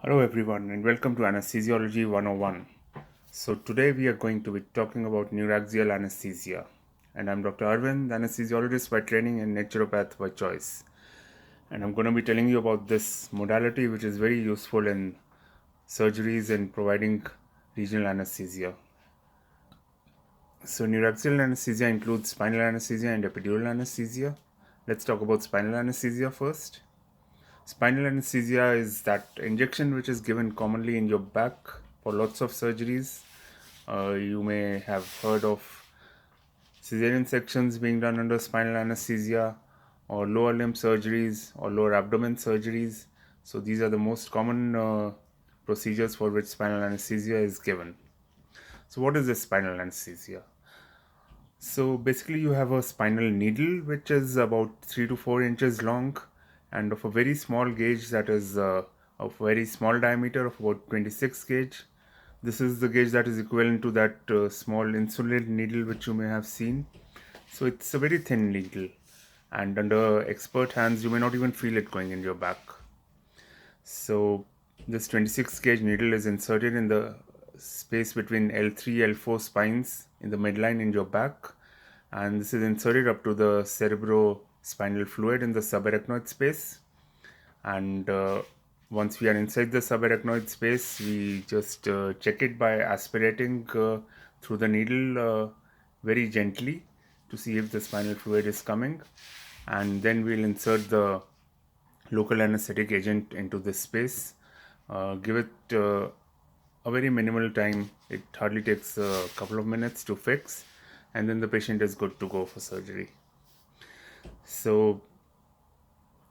Hello everyone and welcome to Anesthesiology 101. So today we are going to be talking about neuraxial anesthesia. And I'm Dr. Arvind, anesthesiologist by training and naturopath by choice. And I'm going to be telling you about this modality which is very useful in surgeries and providing regional anesthesia. So neuraxial anesthesia includes spinal anesthesia and epidural anesthesia. Let's talk about spinal anesthesia first. Spinal anesthesia is that injection which is given commonly in your back for lots of surgeries. You may have heard of cesarean sections being done under spinal anesthesia, or lower limb surgeries, or lower abdomen surgeries. So these are the most common procedures for which spinal anesthesia is given. So what is this spinal anesthesia? So basically you have a spinal needle which is about 3 to 4 inches long and of a very small gauge, that is of very small diameter of about 26 gauge. This is the gauge that is equivalent to that small insulated needle which you may have seen. So it's a very thin needle, and under expert hands you may not even feel it going in your back. So this 26 gauge needle is inserted in the space between L3 L4 spines in the midline in your back, and this is inserted up to the cerebrospinal fluid in the subarachnoid space. And once we are inside the subarachnoid space, we just check it by aspirating through the needle very gently to see if the spinal fluid is coming, and then we'll insert the local anesthetic agent into this space. Give it a very minimal time. It hardly takes a couple of minutes to fix, and then the patient is good to go for surgery. So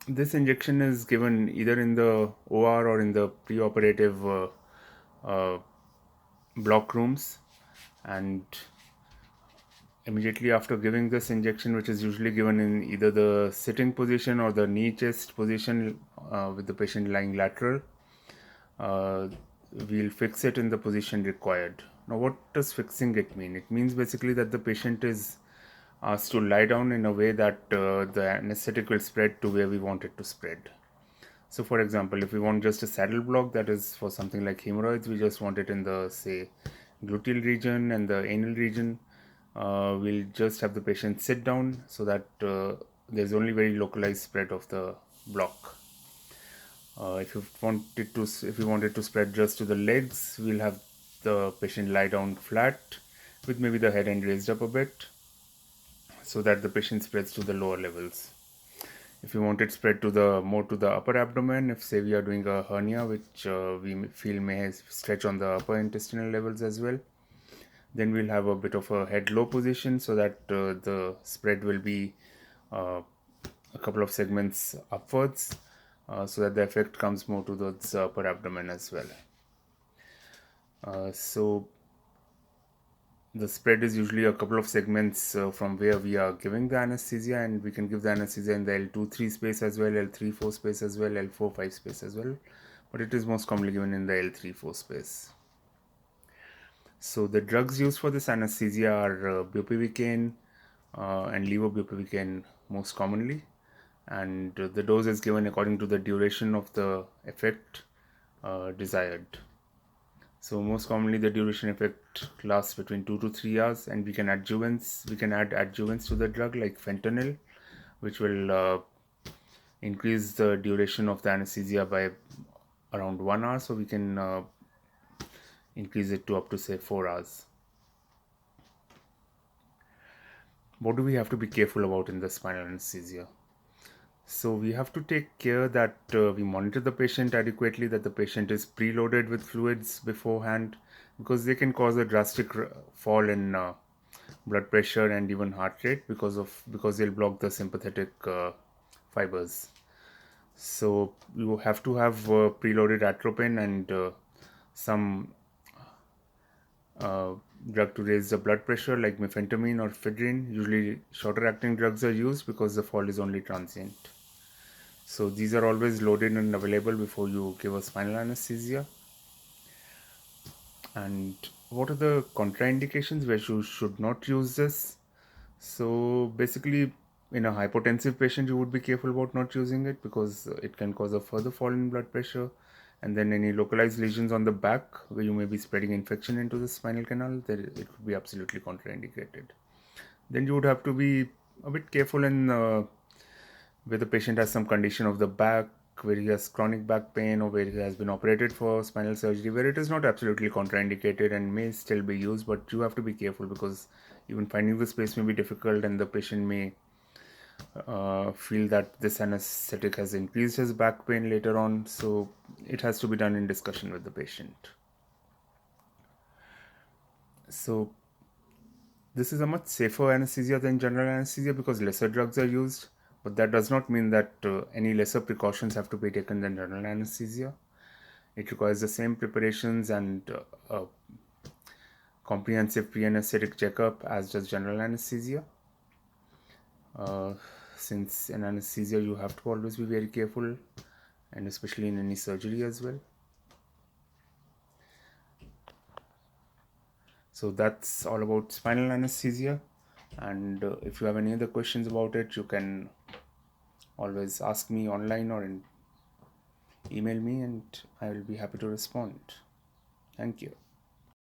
this injection is given either in the OR or in the preoperative block rooms, and immediately after giving this injection, which is usually given in either the sitting position or the knee chest position with the patient lying lateral, uh, we'll fix it in the position required. Now, what does fixing it mean? It means basically that the patient is asked to lie down in a way that the anesthetic will spread to where we want it to spread. So, for example, if we want just a saddle block, that is for something like hemorrhoids, we just want it in the, say, gluteal region and the anal region. We'll just have the patient sit down so that there's only very localized spread of the block. If you want it to spread just to the legs, we'll have the patient lie down flat with maybe the head end raised up a bit so that the patient spreads to the lower levels. If you want it spread to the more to the upper abdomen, if say we are doing a hernia which we feel may stretch on the upper intestinal levels as well, then we'll have a bit of a head low position so that the spread will be a couple of segments upwards, so that the effect comes more to the upper abdomen as well. So the spread is usually a couple of segments from where we are giving the anesthesia, and we can give the anesthesia in the L2-3 space as well, L3-4 space as well, L4-5 space as well, but it is most commonly given in the L3-4 space. So the drugs used for this anesthesia are bupivacaine and levobupivacaine most commonly, and the dose is given according to the duration of the effect desired. So most commonly the duration effect lasts between 2 to 3 hours, and we can add adjuvants to the drug like fentanyl, which will increase the duration of the anesthesia by around 1 hour, so we can increase it to up to say 4 hours. What do we have to be careful about in the spinal anesthesia? So we have to take care that we monitor the patient adequately, that the patient is preloaded with fluids beforehand, because they can cause a drastic fall in blood pressure and even heart rate because they'll block the sympathetic fibers. So you have to have preloaded atropine and some drug to raise the blood pressure like mefentamine or ephedrine. Usually shorter acting drugs are used because the fall is only transient. So these are always loaded and available before you give a spinal anesthesia. And what are the contraindications where you should not use this? So basically, in a hypotensive patient, you would be careful about not using it because it can cause a further fall in blood pressure. And then any localized lesions on the back where you may be spreading infection into the spinal canal, then it would be absolutely contraindicated. Then you would have to be a bit careful in where the patient has some condition of the back, where he has chronic back pain, or where he has been operated for spinal surgery, where it is not absolutely contraindicated and may still be used, but you have to be careful because even finding the space may be difficult, and the patient may feel that this anesthetic has increased his back pain later on. So it has to be done in discussion with the patient. So this is a much safer anesthesia than general anesthesia because lesser drugs are used, but that does not mean that any lesser precautions have to be taken than general anesthesia. It requires the same preparations and a comprehensive pre-anesthetic checkup as does general anesthesia. Since in anesthesia you have to always be very careful, and especially in any surgery as well. So that's all about spinal anesthesia, and if you have any other questions about it, you can always ask me online or email me, and I will be happy to respond. Thank you.